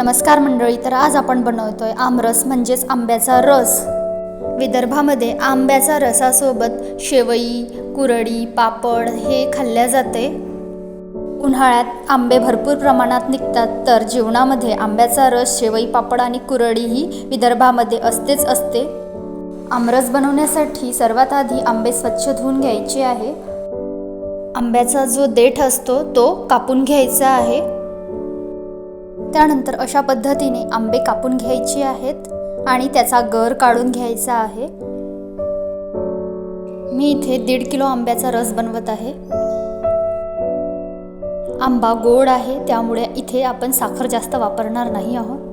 नमस्कार मंडळी, तर आज आपण बनवतोय आमरस म्हणजेच आंब्याचा रस। विदर्भामध्ये आंब्याचा रसासोबत शेवई, कुरडी, पापड हे खाल्ल्या जाते। उन्हाळ्यात आंबे भरपूर प्रमाणात निघतात, तर जेवणामध्ये आंब्याचा रस, शेवई, पापड आणि कुरडी ही विदर्भामध्ये असतेच असते। आमरस बनवण्यासाठी सर्वात आधी आंबे स्वच्छ धुवून घ्यायचे आहे। आंब्याचा जो देठ असतो तो कापून घ्यायचा आहे। त्यानंतर अशा पद्धतीने आंबे कापून घ्यायचे आहेत आणि त्याचा गर काढून घ्यायचा आहे। मी इथे 1.5 किलो आंब्याचा रस बनवत आहे। आंबा गोड आहे, त्यामुळे इथे आपण साखर जास्त वापरणार नाही आहोत।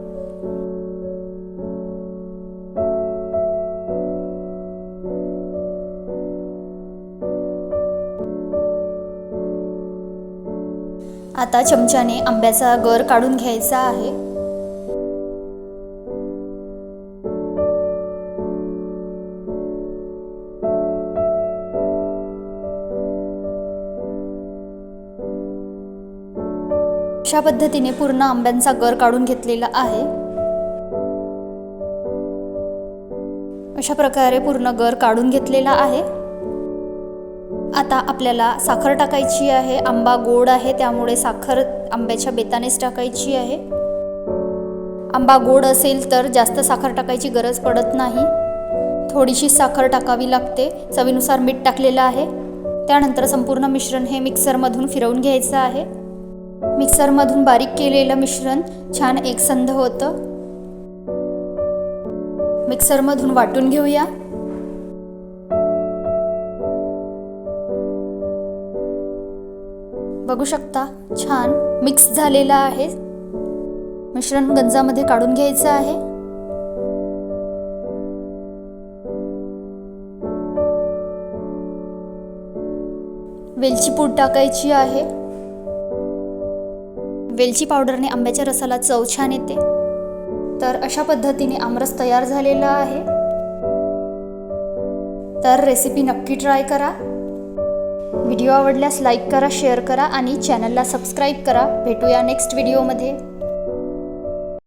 आता चमच्याने आंब्याचा गर काढून घ्यायचा आहे। अशा पद्धतीने पूर्ण आंब्यांचा गर काढून घेतलेला आहे। अशा प्रकारे पूर्ण गर काढून घेतलेला आहे। आता आपल्याला साखर टाकायची आहे। आंबा गोड आहे, त्यामुळे साखर आंब्याच्या बेतानेच टाकायची आहे। आंबा गोड असेल तर जास्त साखर टाकायची गरज पडत नाही, थोडीशी साखर टाकावी लागते। चवीनुसार मीठ टाकलेलं आहे। त्यानंतर संपूर्ण मिश्रण हे मिक्सरमधून फिरवून घ्यायचं आहे। मिक्सरमधून बारीक केलेलं मिश्रण छान एकसंध होतं। मिक्सरमधून वाटून घेऊया। बघू शकता, छान मिक्स झालेला आहे। मिश्रण गंजामध्ये काढून घ्यायचं आहे। वेलची पूड टाकायची आहे। वेलची पावडरने आंब्याच्या रसाला चव छान येते। तर अशा पद्धतीने आमरस तयार झालेला आहे। तर रेसिपी नक्की ट्राय करा। व्हिडिओ आवडल्यास लाईक करा, शेअर करा आणि चॅनलला सबस्क्राईब करा। भेटूया नेक्स्ट व्हिडिओमध्ये।